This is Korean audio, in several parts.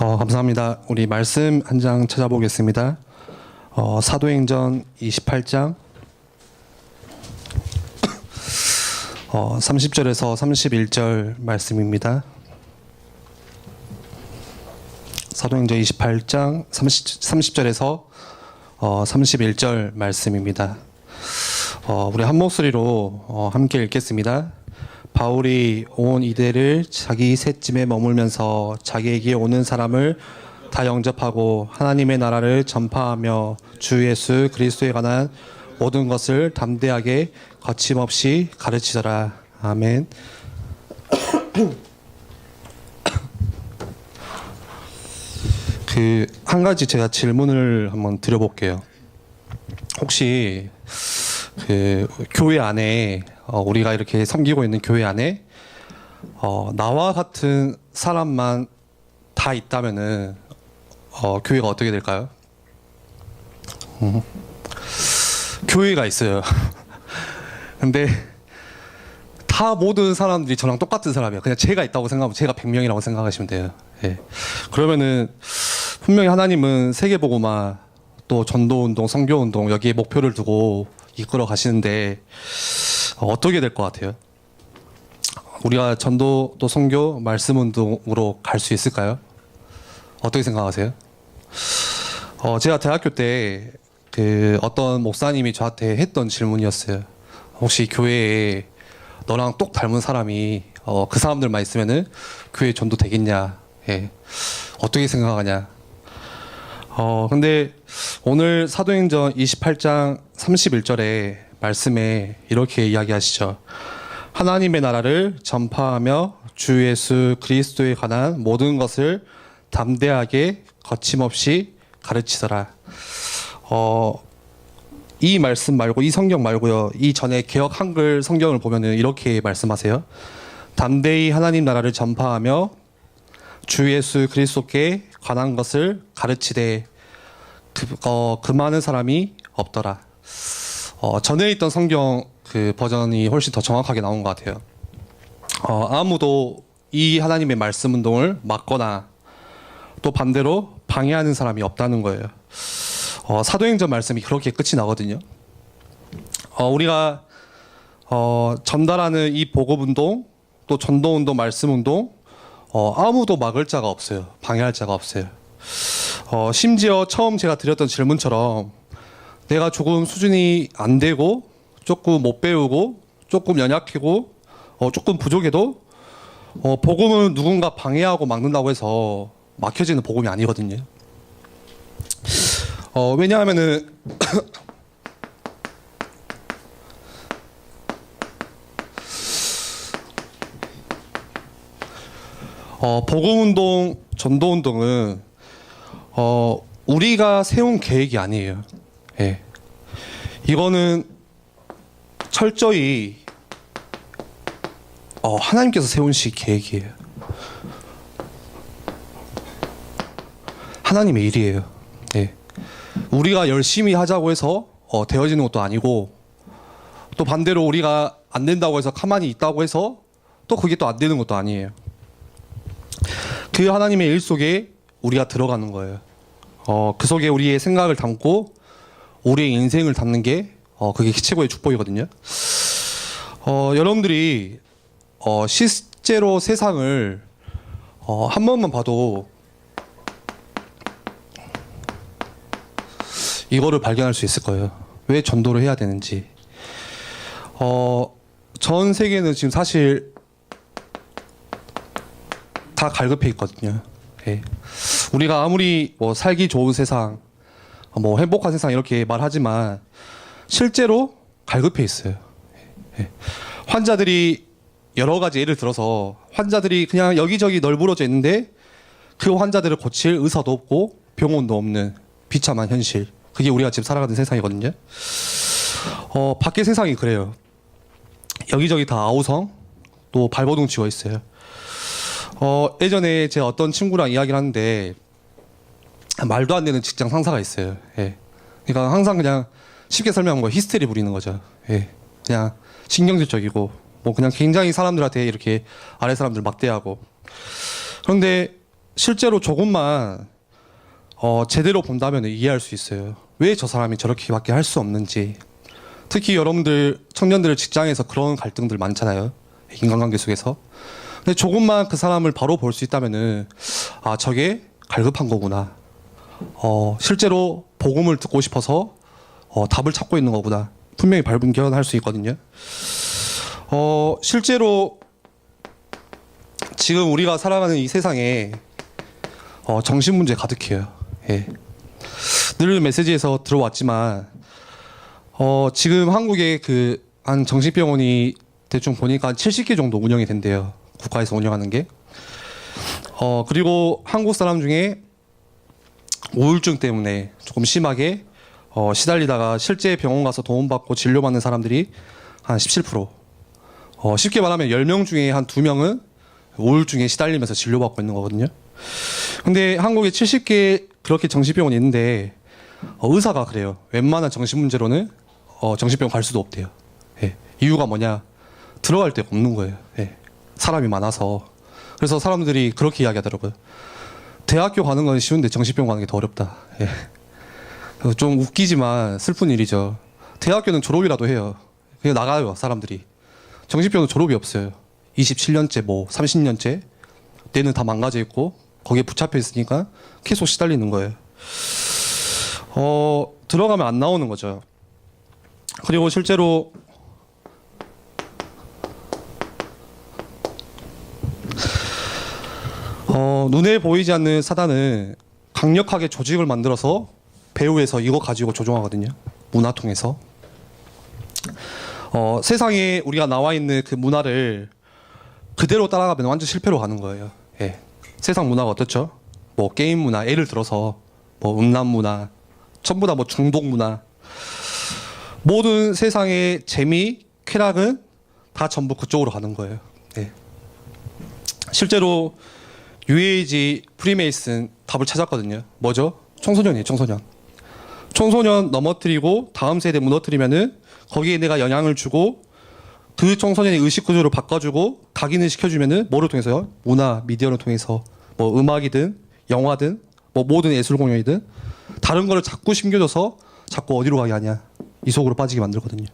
감사합니다. 우리 말씀 한 장 찾아보겠습니다. 사도행전 28장 30절에서 31절 말씀입니다. 사도행전 28장 30절에서 31절 말씀입니다. 우리 한 목소리로 함께 읽겠습니다. 바울이 온 이대를 자기 셋짐에 머물면서 자기에게 오는 사람을 다 영접하고 하나님의 나라를 전파하며 주 예수 그리스도에 관한 모든 것을 담대하게 거침없이 가르치더라. 아멘. 한 가지 제가 질문을 한번 드려볼게요. 혹시 교회 안에 우리가 이렇게 섬기고 있는 교회 안에 나와 같은 사람만 다 있다면은 교회가 어떻게 될까요? 교회가 있어요. 근데 다 모든 사람들이 저랑 똑같은 사람이에요. 그냥 제가 있다고 생각하면 제가 100명이라고 생각하시면 돼요. 예. 그러면은 분명히 하나님은 세계복음화 또 전도운동, 선교운동 여기에 목표를 두고 이끌어 가시는데 어떻게 될 것 같아요? 우리가 전도 또 선교 말씀운동으로 갈 수 있을까요? 어떻게 생각하세요? 제가 대학교 때 어떤 목사님이 저한테 했던 질문이었어요. 혹시 교회에 너랑 똑 닮은 사람이 그 사람들만 있으면은 교회 전도 되겠냐? 예. 어떻게 생각하냐? 근데 오늘 사도행전 28장 31절에 말씀에 이렇게 이야기하시죠. 하나님의 나라를 전파하며 주 예수 그리스도에 관한 모든 것을 담대하게 거침없이 가르치더라. 이 말씀 말고 이 성경 말고요. 이 전에 개역 한글 성경을 보면은 이렇게 말씀하세요. 담대히 하나님 나라를 전파하며 주 예수 그리스도께 관한 것을 가르치되 그 많은 사람이 없더라. 전에 있던 성경 버전이 훨씬 더 정확하게 나온 것 같아요. 아무도 이 하나님의 말씀 운동을 막거나 또 반대로 방해하는 사람이 없다는 거예요. 사도행전 말씀이 그렇게 끝이 나거든요. 우리가 전달하는 이 복음 운동 또 전도 운동, 말씀 운동 아무도 막을 자가 없어요. 방해할 자가 없어요. 심지어 처음 제가 드렸던 질문처럼 내가 조금 수준이 안 되고 조금 못 배우고 조금 연약하고 조금 부족해도 복음은 누군가 방해하고 막는다고 해서 막혀지는 복음이 아니거든요. 왜냐하면은 복음운동, 전도운동은 우리가 세운 계획이 아니에요. 예. 이거는 철저히 하나님께서 세우신 계획이에요. 하나님의 일이에요. 예. 우리가 열심히 하자고 해서 되어지는 것도 아니고 또 반대로 우리가 안 된다고 해서 가만히 있다고 해서 또 그게 또 안 되는 것도 아니에요. 그 하나님의 일 속에 우리가 들어가는 거예요. 그 속에 우리의 생각을 담고 우리의 인생을 담는 게 그게 최고의 축복이거든요. 여러분들이 실제로 세상을 한 번만 봐도 이거를 발견할 수 있을 거예요. 왜 전도를 해야 되는지. 전 세계는 지금 사실 다 갈급해 있거든요. 예. 우리가 아무리 살기 좋은 세상, 행복한 세상 이렇게 말하지만 실제로 갈급해 있어요. 예. 환자들이 여러 가지 예를 들어서 환자들이 그냥 여기저기 널브러져 있는데 그 환자들을 고칠 의사도 없고 병원도 없는 비참한 현실. 그게 우리가 지금 살아가는 세상이거든요. 밖에 세상이 그래요. 여기저기 다 아우성, 또 발버둥 치고 있어요. 예전에 제가 어떤 친구랑 이야기를 하는데 말도 안 되는 직장 상사가 있어요. 예. 그러니까 항상 그냥 쉽게 설명한 거 히스테리 부리는 거죠. 예. 그냥 신경질적이고 그냥 굉장히 사람들한테 이렇게 아래 사람들 막대하고. 그런데 실제로 조금만 제대로 본다면 이해할 수 있어요. 왜 저 사람이 저렇게밖에 할 수 없는지. 특히 여러분들 청년들 직장에서 그런 갈등들 많잖아요. 인간관계 속에서. 근데 조금만 그 사람을 바로 볼 수 있다면은 아 저게 갈급한 거구나. 실제로 복음을 듣고 싶어서 답을 찾고 있는 거구나. 분명히 발견할 수 있거든요. 실제로 지금 우리가 살아가는 이 세상에 정신 문제 가득해요. 예. 늘 메시지에서 들어왔지만 지금 한국에 그 한 정신병원이 대충 보니까 70개 정도 운영이 된대요. 국가에서 운영하는 게. 그리고 한국 사람 중에 우울증 때문에 조금 심하게 시달리다가 실제 병원 가서 도움받고 진료받는 사람들이 한 17%. 쉽게 말하면 10명 중에 한 2명은 우울증에 시달리면서 진료받고 있는 거거든요. 근데 한국에 70개 그렇게 정신병원이 있는데 의사가 그래요. 웬만한 정신 문제로는 정신병원 갈 수도 없대요. 예. 이유가 뭐냐? 들어갈 데가 없는 거예요. 예. 사람이 많아서. 그래서 사람들이 그렇게 이야기하더라고요. 대학교 가는 건 쉬운데 정신병원 가는 게 더 어렵다. 예. 좀 웃기지만 슬픈 일이죠. 대학교는 졸업이라도 해요. 그냥 나가요, 사람들이. 정신병원 졸업이 없어요. 27년째, 30년째. 뇌는 다 망가져 있고 거기에 붙잡혀 있으니까 계속 시달리는 거예요. 들어가면 안 나오는 거죠. 그리고 실제로 눈에 보이지 않는 사단은 강력하게 조직을 만들어서 배후에서 이거 가지고 조종하거든요. 문화 통해서. 세상에 우리가 나와 있는 그 문화를 그대로 따라가면 완전 실패로 가는 거예요. 예. 세상 문화가 어떻죠? 뭐 게임 문화, 예를 들어서 뭐 음란 문화, 전부 다 뭐 중독 문화. 모든 세상의 재미, 쾌락은 다 전부 그쪽으로 가는 거예요. 예. 실제로 UAG, 프리메이슨 답을 찾았거든요. 뭐죠? 청소년이에요, 청소년. 청소년 넘어뜨리고 다음 세대 무너뜨리면은 거기에 내가 영향을 주고 그 청소년의 의식 구조를 바꿔주고 각인을 시켜주면은 뭐를 통해서요? 문화, 미디어를 통해서 뭐 음악이든 영화든 뭐 모든 예술 공연이든 다른 거를 자꾸 심겨줘서 자꾸 어디로 가게 하냐 이 속으로 빠지게 만들거든요.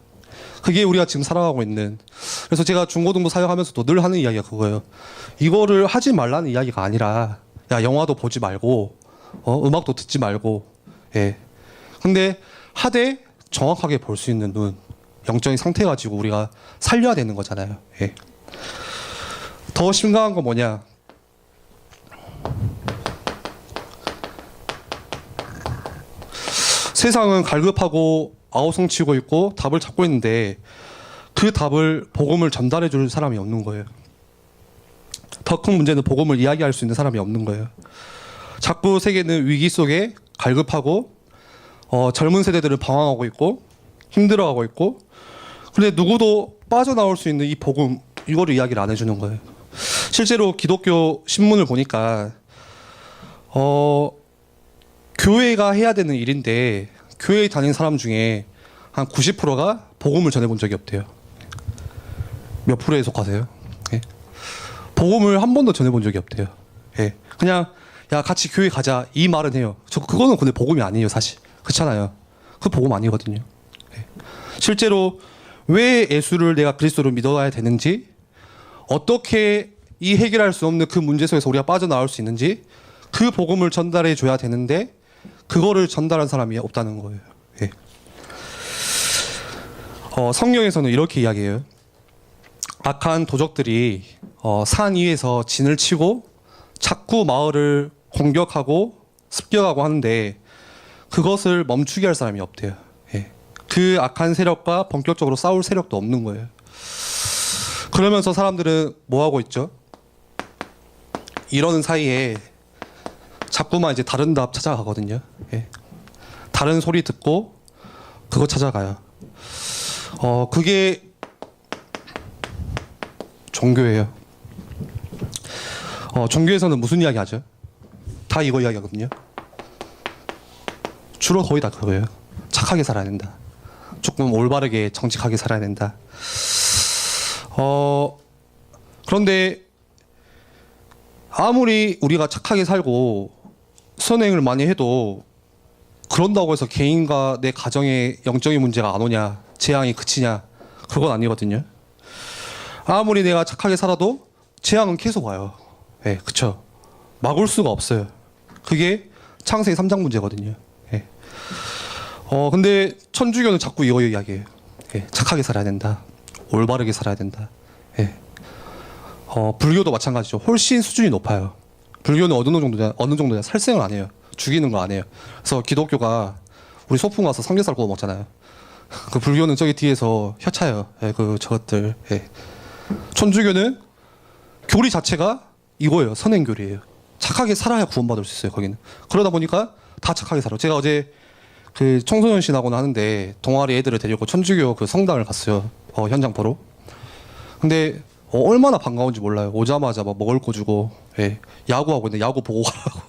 그게 우리가 지금 살아가고 있는. 그래서 제가 중고등부 사역하면서도 늘 하는 이야기가 그거예요. 이거를 하지 말라는 이야기가 아니라 야 영화도 보지 말고 음악도 듣지 말고 예. 근데 하되 정확하게 볼 수 있는 눈 영적인 상태 가지고 우리가 살려야 되는 거잖아요. 예. 더 심각한 건 뭐냐? 세상은 갈급하고 아우성치고 있고 답을 찾고 있는데 그 답을 복음을 전달해 줄 사람이 없는 거예요. 더 큰 문제는 복음을 이야기할 수 있는 사람이 없는 거예요. 자꾸 세계는 위기 속에 갈급하고 젊은 세대들은 방황하고 있고 힘들어하고 있고 근데 누구도 빠져나올 수 있는 이 복음 이거를 이야기를 안 해주는 거예요. 실제로 기독교 신문을 보니까 교회가 해야 되는 일인데 교회에 다니는 사람 중에 한 90%가 복음을 전해본 적이 없대요. 몇 프로에 속하세요? 예. 복음을 한 번도 전해본 적이 없대요. 예. 그냥 야 같이 교회 가자 이 말은 해요. 그거는 근데 복음이 아니에요 사실. 그렇잖아요. 그 복음 아니거든요. 예. 실제로 왜 예수를 내가 그리스도로 믿어야 되는지 어떻게 이 해결할 수 없는 그 문제 속에서 우리가 빠져나올 수 있는지 그 복음을 전달해 줘야 되는데 그거를 전달한 사람이 없다는 거예요. 예. 성경에서는 이렇게 이야기해요. 악한 도적들이 산 위에서 진을 치고 자꾸 마을을 공격하고 습격하고 하는데 그것을 멈추게 할 사람이 없대요. 예. 그 악한 세력과 본격적으로 싸울 세력도 없는 거예요. 그러면서 사람들은 뭐 하고 있죠? 이러는 사이에 자꾸만 이제 다른 답 찾아가거든요. 예. 다른 소리 듣고 그거 찾아가요. 그게 종교예요. 종교에서는 무슨 이야기 하죠? 다 이거 이야기 하거든요. 주로 거의 다 그거예요. 착하게 살아야 된다. 조금 올바르게 정직하게 살아야 된다. 그런데 아무리 우리가 착하게 살고 선행을 많이 해도 그런다고 해서 개인과 내 가정의 영적인 문제가 안 오냐, 재앙이 그치냐, 그건 아니거든요. 아무리 내가 착하게 살아도 재앙은 계속 와요. 예, 그쵸. 막을 수가 없어요. 그게 창세기 3장 문제거든요. 예. 근데 천주교는 자꾸 이거 이야기해요. 예, 착하게 살아야 된다. 올바르게 살아야 된다. 예. 불교도 마찬가지죠. 훨씬 수준이 높아요. 불교는 어느 정도냐 살생을 안 해요. 죽이는 거 안 해요. 그래서 기독교가 우리 소풍 가서 삼겹살 구워 먹잖아요. 그 불교는 저기 뒤에서 혀차요. 예, 저것들. 예. 천주교는 교리 자체가 이거예요. 선행교리예요. 착하게 살아야 구원받을 수 있어요. 거기는. 그러다 보니까 다 착하게 살아요. 제가 어제 그 청소년 신학원 하는데 동아리 애들을 데리고 천주교 그 성당을 갔어요. 현장 보러. 근데 얼마나 반가운지 몰라요. 오자마자 막 먹을 거 주고, 예. 야구하고 있는데 야구 보고 가라고.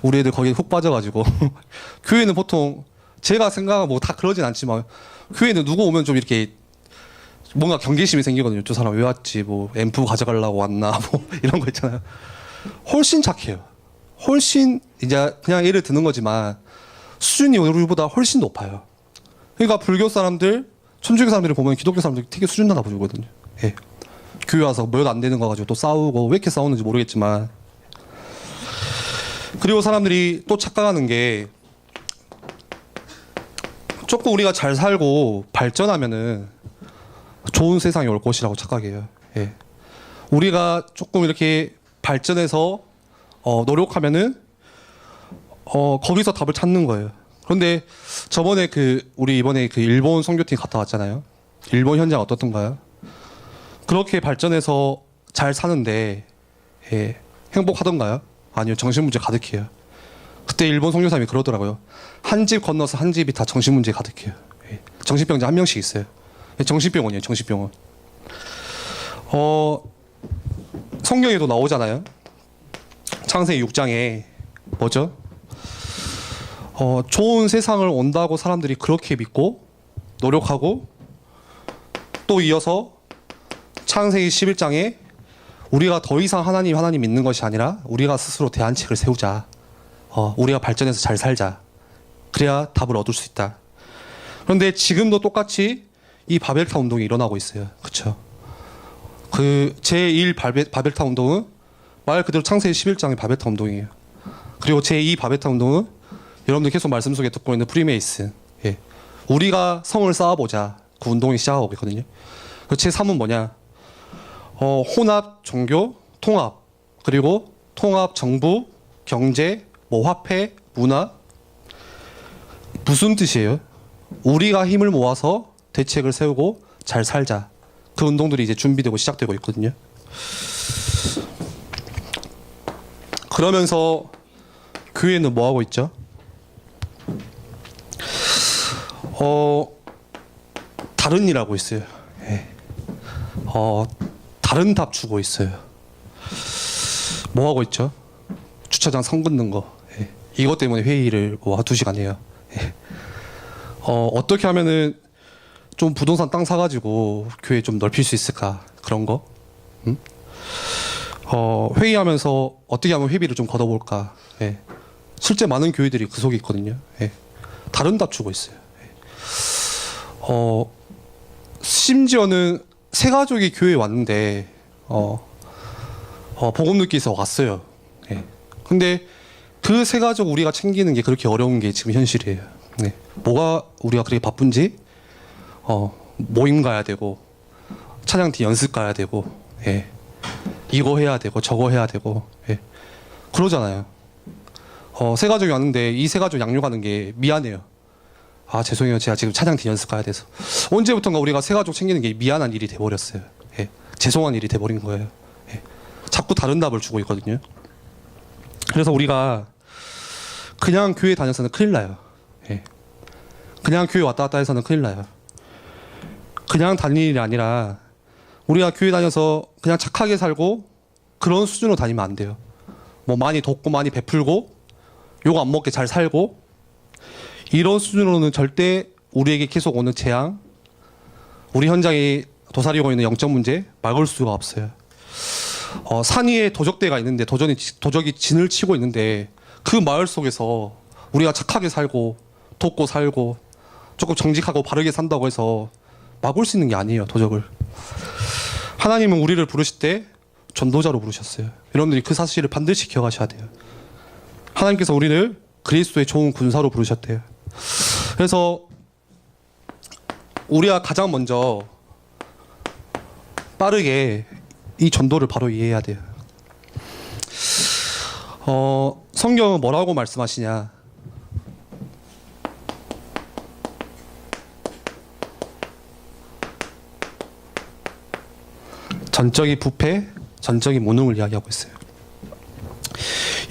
우리 애들 거기에 훅 빠져가지고. 교회는 보통 제가 생각하면 뭐 다 그러진 않지만 교회는 누구 오면 좀 이렇게 뭔가 경계심이 생기거든요. 저 사람 왜 왔지? 뭐 앰프 가져가려고 왔나? 뭐 이런 거 있잖아요. 훨씬 착해요. 훨씬 이제 그냥 예를 드는 거지만 수준이 우리보다 훨씬 높아요. 그러니까 불교 사람들, 천주교 사람들을 보면 기독교 사람들 되게 수준 낮아 보이거든요. 예. 교회 와서 몇 안 되는 거 가지고 또 싸우고 왜 이렇게 싸우는지 모르겠지만. 그리고 사람들이 또 착각하는 게 조금 우리가 잘 살고 발전하면은 좋은 세상이 올 것이라고 착각해요. 예. 우리가 조금 이렇게 발전해서 노력하면은 거기서 답을 찾는 거예요. 그런데 저번에 우리 이번에 일본 선교팀 갔다 왔잖아요. 일본 현장 어떻던가요? 그렇게 발전해서 잘 사는데 예, 행복하던가요? 아니요. 정신문제 가득해요. 그때 일본 선교사님이 그러더라고요. 한 집 건너서 한 집이 다 정신문제 가득해요. 예, 정신병자 한 명씩 있어요. 예, 정신병원이에요. 정신병원. 성경에도 나오잖아요. 창세기 6장에 뭐죠? 좋은 세상을 온다고 사람들이 그렇게 믿고 노력하고 또 이어서 창세기 11장에 우리가 더 이상 하나님 믿는 것이 아니라 우리가 스스로 대안책을 세우자. 우리가 발전해서 잘 살자. 그래야 답을 얻을 수 있다. 그런데 지금도 똑같이 이 바벨탑 운동이 일어나고 있어요. 그렇죠? 그 제1 바벨탑 운동은 말 그대로 창세기 11장의 바벨탑 운동이에요. 그리고 제2 바벨탑 운동은 여러분들 계속 말씀 속에 듣고 있는 프리메이슨. 예. 우리가 성을 쌓아보자. 그 운동이 시작하고 있거든요. 그 제3은 뭐냐? 혼합, 종교, 통합. 그리고 통합, 정부, 경제, 뭐 화폐, 문화. 무슨 뜻이에요? 우리가 힘을 모아서 대책을 세우고 잘 살자. 그 운동들이 이제 준비되고 시작되고 있거든요. 그러면서 교회는 뭐 하고 있죠? 다른 일 하고 있어요. 예. 다른 답 주고 있어요. 뭐 하고 있죠? 주차장 선 긋는 거. 예. 이것 때문에 회의를 뭐 2시간 해요. 예. 어떻게 하면은 좀 부동산 땅 사가지고 교회 좀 넓힐 수 있을까? 그런 거. 회의하면서 어떻게 하면 회비를 좀 걷어볼까? 예. 실제 많은 교회들이 그 속에 있거든요. 예. 다른 답 주고 있어요. 예. 심지어는 세 가족이 교회에 왔는데 복음 듣기 위해서 왔어요. 예. 근데 그 세 가족 우리가 챙기는 게 그렇게 어려운 게 지금 현실이에요. 네. 뭐가 우리가 그렇게 바쁜지 모임 가야 되고 찬양팀 연습 가야 되고 예. 이거 해야 되고 저거 해야 되고 예. 그러잖아요. 세 가족이 왔는데 이 세 가족 양육하는 게 미안해요. 아 죄송해요. 제가 지금 찬양팀 연습 가야 돼서. 언제부턴가 우리가 세 가족 챙기는 게 미안한 일이 돼버렸어요. 예. 죄송한 일이 돼버린 거예요. 예. 자꾸 다른 답을 주고 있거든요. 그래서 우리가 그냥 교회 다녀서는 큰일 나요. 예. 그냥 교회 왔다 갔다 해서는 큰일 나요. 그냥 다니는 일이 아니라 우리가 교회 다녀서 그냥 착하게 살고 그런 수준으로 다니면 안 돼요. 뭐 많이 돕고 많이 베풀고 욕 안 먹게 잘 살고 이런 수준으로는 절대 우리에게 계속 오는 재앙, 우리 현장에 도사리고 있는 영적 문제 막을 수가 없어요. 산 위에 도적대가 있는데 도적이 진을 치고 있는데 그 마을 속에서 우리가 착하게 살고 돕고 살고 조금 정직하고 바르게 산다고 해서 막을 수 있는 게 아니에요. 도적을. 하나님은 우리를 부르실 때 전도자로 부르셨어요. 여러분들이 그 사실을 반드시 기억하셔야 돼요. 하나님께서 우리를 그리스도의 좋은 군사로 부르셨대요. 그래서 우리가 가장 먼저 빠르게 이 전도를 바로 이해해야 돼요. 성경은 뭐라고 말씀하시냐? 전적인 부패, 전적인 무능을 이야기하고 있어요.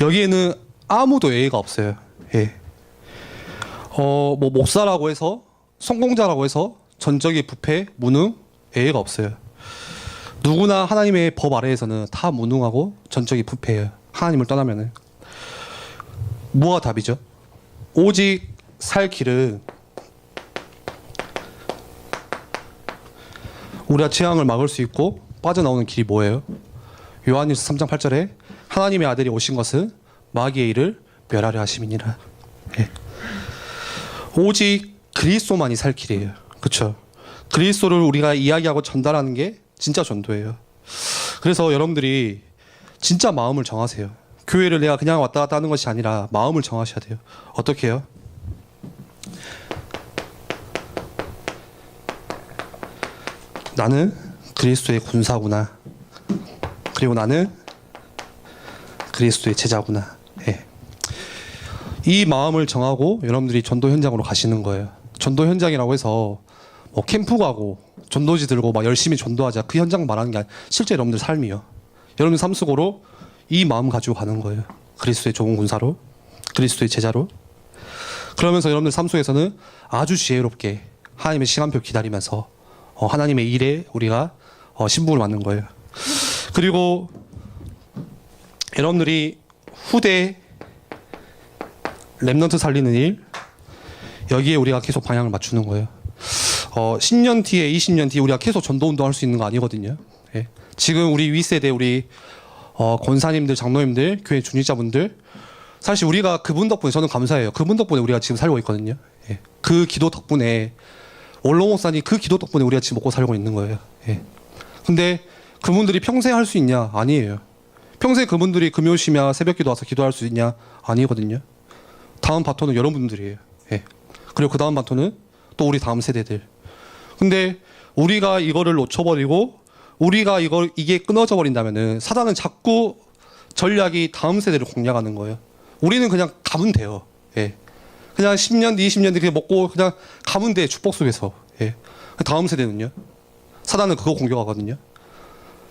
여기에는 아무도 예의가 없어요. 예. 뭐 목사라고 해서 성공자라고 해서 전적인 부패, 무능, 예의가 없어요. 누구나 하나님의 법 아래에서는 다 무능하고 전적인 부패예요. 하나님을 떠나면은. 뭐가 답이죠? 오직 살 길은 우리가 재앙을 막을 수 있고 빠져나오는 길이 뭐예요? 요한일서 3장 8절에 하나님의 아들이 오신 것은 마귀의 일을 멸하려 하심이니라. 예. 오직 그리스도만이 살 길이에요. 그렇죠? 그리스도를 우리가 이야기하고 전달하는 게 진짜 전도예요. 그래서 여러분들이 진짜 마음을 정하세요. 교회를 내가 그냥 왔다 갔다 하는 것이 아니라 마음을 정하셔야 돼요. 어떻게 해요? 나는 그리스도의 군사구나. 그리고 나는 그리스도의 제자구나. 예. 이 마음을 정하고 여러분들이 전도 현장으로 가시는 거예요. 전도 현장이라고 해서 뭐 캠프 가고 전도지 들고 막 열심히 전도하자 그 현장 말하는 게 아니라 실제 여러분들 삶이요. 여러분 삶 속으로 이 마음 가지고 가는 거예요. 그리스도의 좋은 군사로, 그리스도의 제자로. 그러면서 여러분들 삶 속에서는 아주 지혜롭게 하나님의 시간표 기다리면서 하나님의 일에 우리가 신분을 맡는 거예요. 그리고 여러분들이 후대 렘넌트 살리는 일, 여기에 우리가 계속 방향을 맞추는 거예요. 10년 뒤에 20년 뒤에 우리가 계속 전도운동 할 수 있는 거 아니거든요. 예. 지금 우리 윗세대 우리 권사님들, 장로님들, 교회 중직자분들, 사실 우리가 그분 덕분에 저는 감사해요. 그분 덕분에 우리가 지금 살고 있거든요. 예. 그 기도 덕분에 원로 목사님 그 기도 덕분에 우리가 지금 먹고 살고 있는 거예요. 예. 근데 그분들이 평생 할 수 있냐? 아니에요. 평생 그분들이 금요 심야 새벽 기도 와서 기도할 수 있냐? 아니거든요. 다음 바톤은 여러분들이에요. 예. 그리고 그 다음 바톤은 또 우리 다음 세대들. 근데 우리가 이거를 놓쳐버리고 우리가 이게 끊어져 버린다면은 사단은 자꾸 전략이 다음 세대를 공략하는 거예요. 우리는 그냥 가면 돼요. 예. 그냥 10년 뒤, 20년 뒤 그냥 먹고 그냥 가면 돼. 축복 속에서. 예. 다음 세대는요. 사단은 그거 공격하거든요.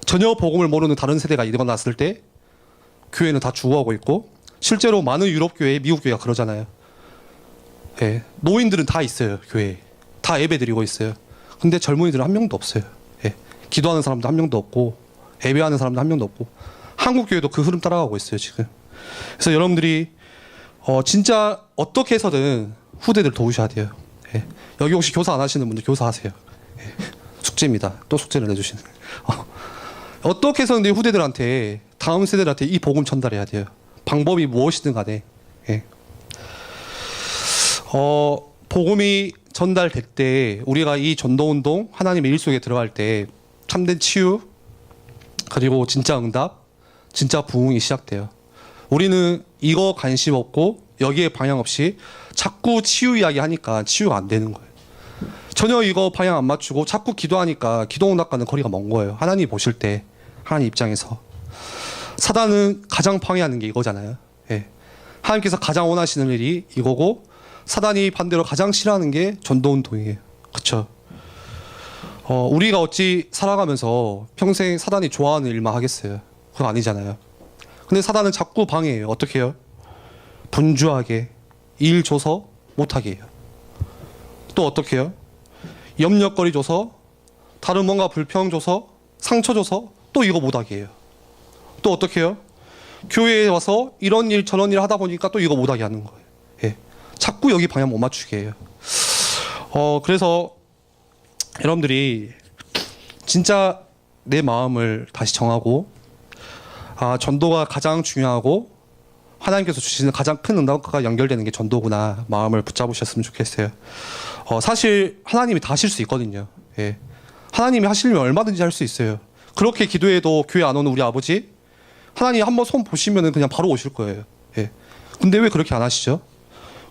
전혀 복음을 모르는 다른 세대가 일어났을 때 교회는 다 죽어가고 있고 실제로 많은 유럽 교회, 미국 교회가 그러잖아요. 예. 노인들은 다 있어요. 교회에. 다 예배드리고 있어요. 근데 젊은이들은 한 명도 없어요. 예. 기도하는 사람도 한 명도 없고 예배하는 사람도 한 명도 없고 한국 교회도 그 흐름 따라가고 있어요. 지금. 그래서 여러분들이 진짜 어떻게 해서든 후대들 도우셔야 돼요. 예. 여기 혹시 교사 안 하시는 분들 교사하세요. 예. 숙제입니다. 또 숙제를 내주시는. 어떻게 해서든 후대들한테 다음 세대들한테 이 복음 전달해야 돼요. 방법이 무엇이든 간에. 예. 복음이 전달될 때 우리가 이 전도운동 하나님의 일 속에 들어갈 때 참된 치유 그리고 진짜 응답 진짜 부흥이 시작돼요. 우리는 이거 관심 없고 여기에 방향 없이 자꾸 치유 이야기 하니까 치유가 안 되는 거예요. 전혀 이거 방향 안 맞추고 자꾸 기도하니까 기도응답과는 거리가 먼 거예요. 하나님 보실 때 하나님 입장에서 사단은 가장 방해하는 게 이거잖아요. 예. 하나님께서 가장 원하시는 일이 이거고 사단이 반대로 가장 싫어하는 게 전도운동이에요. 그렇죠? 우리가 어찌 살아가면서 평생 사단이 좋아하는 일만 하겠어요? 그건 아니잖아요. 근데 사단은 자꾸 방해해요. 어떻게 해요? 분주하게 일 줘서 못하게 해요. 또 어떻게 해요? 염려거리 줘서 다른 뭔가 불평 줘서 상처 줘서 또 이거 못하게 해요. 또 어떻게 해요? 교회에 와서 이런 일 저런 일 하다 보니까 또 이거 못하게 하는 거예요. 예. 자꾸 여기 방향 못 맞추게 해요. 그래서 여러분들이 진짜 내 마음을 다시 정하고 전도가 가장 중요하고 하나님께서 주시는 가장 큰 응답과 연결되는 게 전도구나 마음을 붙잡으셨으면 좋겠어요. 사실 하나님이 다 하실 수 있거든요. 예. 하나님이 하시려면 얼마든지 할 수 있어요. 그렇게 기도해도 교회 안 오는 우리 아버지 하나님 한번 손 보시면 그냥 바로 오실 거예요. 예. 근데 왜 그렇게 안 하시죠?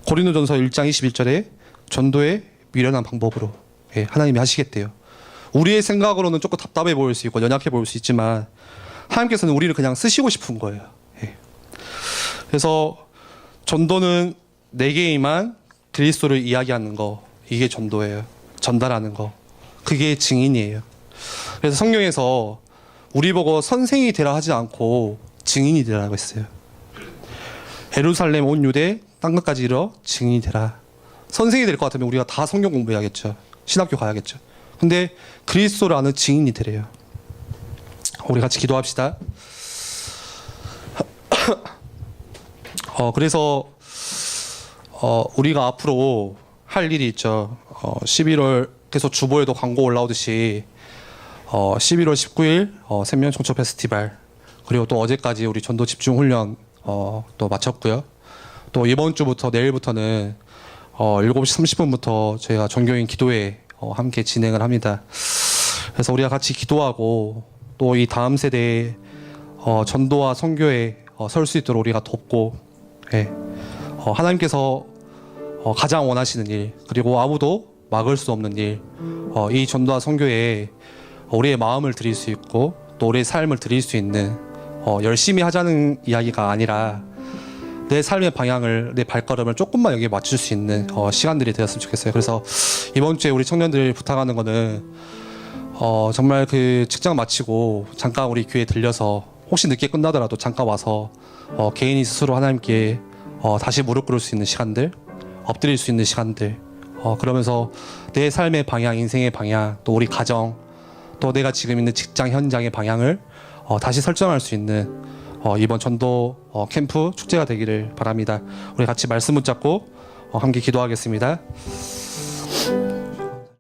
고린도전서 1장 21절에 전도의 미련한 방법으로 하나님이 하시겠대요. 우리의 생각으로는 조금 답답해 보일 수 있고 연약해 보일 수 있지만 하나님께서는 우리를 그냥 쓰시고 싶은 거예요. 그래서 전도는 내게만 그리스도를 이야기하는 거, 이게 전도예요. 전달하는 거, 그게 증인이에요. 그래서 성경에서 우리 보고 선생이 되라 하지 않고 증인이 되라고 했어요. 예루살렘 온 유대 땅끝까지 이르러 증인이 되라. 선생이 될 것 같으면 우리가 다 성경 공부해야겠죠. 신학교 가야겠죠. 근데 그리스도를 아는 증인이 되래요. 우리 같이 기도합시다. 그래서 우리가 앞으로 할 일이 있죠. 11월 계속 주보에도 광고 올라오듯이 11월 19일 생명 청초 페스티벌, 그리고 또 어제까지 우리 전도 집중 훈련 또 마쳤고요. 또 이번 주부터 내일부터는 7시 30분부터 저희가 전교인 기도회 함께 진행을 합니다. 그래서 우리가 같이 기도하고 또 이 다음 세대의 전도와 선교에 설 수 있도록 우리가 돕고, 하나님께서 가장 원하시는 일, 그리고 아무도 막을 수 없는 일, 이 전도와 선교에 우리의 마음을 드릴 수 있고 또 우리의 삶을 드릴 수 있는, 열심히 하자는 이야기가 아니라 내 삶의 방향을, 내 발걸음을 조금만 여기에 맞출 수 있는 시간들이 되었으면 좋겠어요. 그래서 이번 주에 우리 청년들 부탁하는 거는 정말 그 직장 마치고 잠깐 우리 교회에 들려서 혹시 늦게 끝나더라도 잠깐 와서 개인이 스스로 하나님께 다시 무릎 꿇을 수 있는 시간들, 엎드릴 수 있는 시간들, 그러면서 내 삶의 방향, 인생의 방향, 또 우리 가정, 또 내가 지금 있는 직장 현장의 방향을 다시 설정할 수 있는 이번 전도 캠프 축제가 되기를 바랍니다. 우리 같이 말씀 붙잡고 함께 기도하겠습니다.